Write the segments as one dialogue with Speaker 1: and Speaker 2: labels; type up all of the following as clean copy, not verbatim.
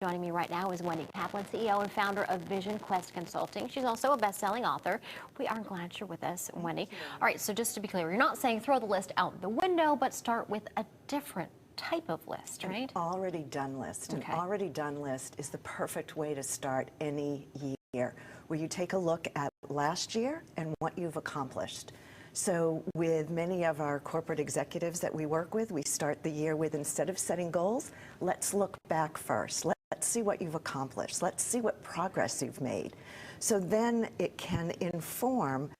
Speaker 1: Joining me right now is Wendy Kaplan, CEO and founder of Vision Quest Consulting. She's also a best-selling author. We are glad you're with us, Wendy. All right, so just to be clear, you're not saying throw the list out the window, but start with a different type of list, right?
Speaker 2: An already done list.
Speaker 1: Okay.
Speaker 2: An already done list is the perfect way to start any year, where you take a look at last year and what you've accomplished. So with many of our corporate executives that we work with, we start the year with, instead of setting goals, let's look back first. Let's see what you've accomplished. Let's see what progress you've made. So then it can inform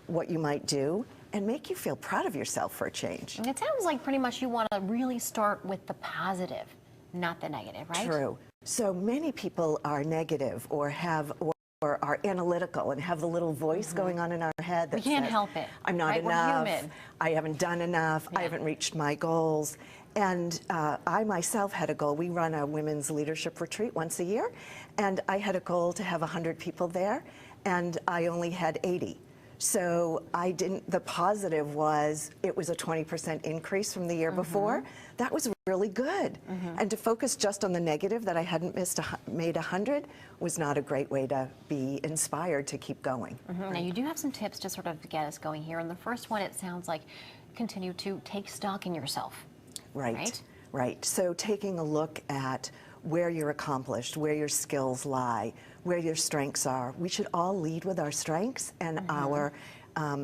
Speaker 2: what you might do and make you feel proud of yourself for a change.
Speaker 1: It sounds like pretty much you want to really start with the positive, not the negative, right?
Speaker 2: True. So many people are negative or are analytical and have the little voice going on in our head that
Speaker 1: We can't
Speaker 2: says,
Speaker 1: help it.
Speaker 2: I'm not
Speaker 1: right?
Speaker 2: enough,
Speaker 1: We're human.
Speaker 2: I haven't done enough, I haven't reached my goals. And I myself had a goal. We run a women's leadership retreat once a year, and I had a goal to have 100 people there, and I only had 80. So the positive was it was a 20% increase from the year before. That was really good. And to focus just on the negative that I hadn't made 100 was not a great way to be inspired to keep going.
Speaker 1: Now you do have some tips to sort of get us going here. And the first one, it sounds like, continue to take stock in yourself.
Speaker 2: Right. So taking a look at where you're accomplished, where your skills lie, where your strengths are. We should all lead with our strengths and our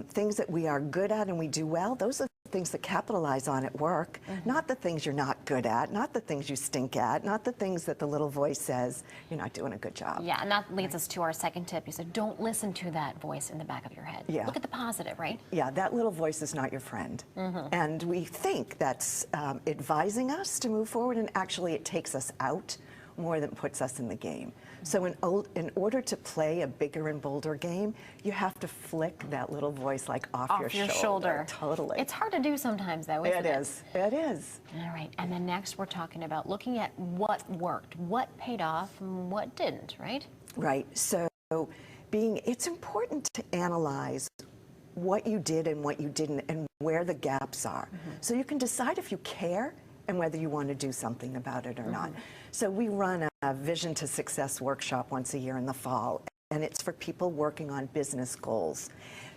Speaker 2: things that we are good at and we do well. Those are the things that capitalize on at work, not the things you're not good at, not the things you stink at, not the things that the little voice says you're not doing a good job.
Speaker 1: Yeah, and that leads us to our second tip. You said don't listen to that voice in the back of your head.
Speaker 2: Yeah.
Speaker 1: Look at the positive, right?
Speaker 2: Yeah, that little voice is not your friend. And we think that's advising us to move forward, and actually it takes us out more than puts us in the game. So in order to play a bigger and bolder game, you have to flick that little voice like off your shoulder. Totally.
Speaker 1: It's hard to do sometimes, though, isn't it?
Speaker 2: It is.
Speaker 1: All right, and then next we're talking about looking at what worked, what paid off, and what didn't, right?
Speaker 2: Right. So it's important to analyze what you did and what you didn't and where the gaps are. So you can decide if you care and whether you want to do something about it or not. So we run a Vision to Success workshop once a year in the fall, and it's for people working on business goals,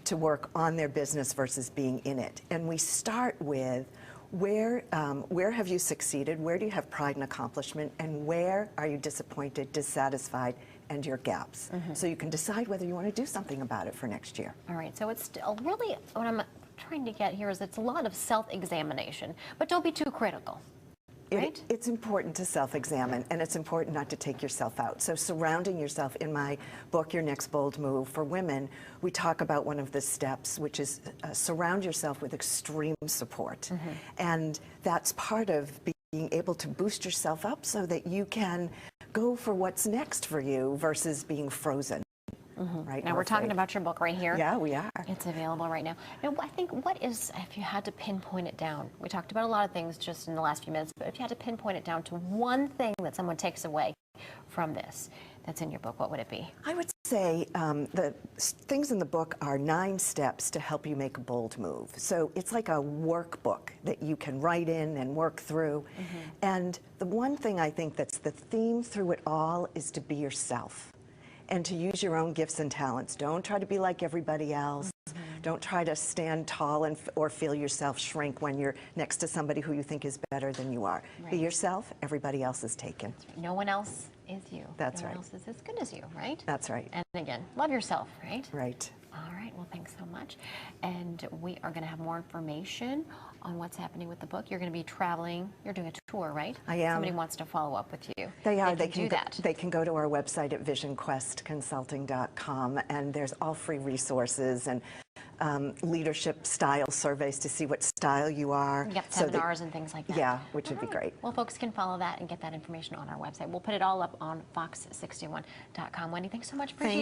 Speaker 2: to work on their business versus being in it. And we start with where have you succeeded, where do you have pride and accomplishment, and where are you disappointed, dissatisfied, and your gaps. So you can decide whether you want to do something about it for next year.
Speaker 1: All right, so it's still really, what I'm trying to get here is it's a lot of self-examination, but don't be too critical, right?
Speaker 2: It's important to self-examine, and it's important not to take yourself out. So surrounding yourself, in my book, Your Next Bold Move, for women, we talk about one of the steps, which is surround yourself with extreme support. And that's part of being able to boost yourself up so that you can go for what's next for you versus being frozen. Right.
Speaker 1: Now we're talking about your book right here.
Speaker 2: Yeah, we are.
Speaker 1: It's available right now. Now, I think what is, if you had to pinpoint it down, we talked about a lot of things just in the last few minutes, but if you had to pinpoint it down to one thing that someone takes away from this that's in your book, what would it be? I
Speaker 2: would say the things in the book are 9 steps to help you make a bold move. So it's like a workbook that you can write in and work through. And the one thing I think that's the theme through it all is to be yourself and to use your own gifts and talents. Don't try to be like everybody else. Don't try to stand tall or feel yourself shrink when you're next to somebody who you think is better than you are. Be yourself, everybody else is taken.
Speaker 1: No one else is you.
Speaker 2: That's
Speaker 1: no
Speaker 2: right.
Speaker 1: one else is as good as you, right?
Speaker 2: That's right.
Speaker 1: And again, love yourself, right?
Speaker 2: Right.
Speaker 1: All right, well, thanks so much. And we are going to have more information on what's happening with the book. You're going to be traveling. You're doing a tour, right? I am. Somebody wants to follow up with you.
Speaker 2: They are.
Speaker 1: They can do that.
Speaker 2: They can go to our website at visionquestconsulting.com, and there's all free resources and leadership style surveys to see what style you are.
Speaker 1: Yep, seminars and things like that.
Speaker 2: Yeah, which would be great.
Speaker 1: Well, folks can follow that and get that information on our website. We'll put it all up on fox61.com. Wendy, thanks so much. Appreciate it.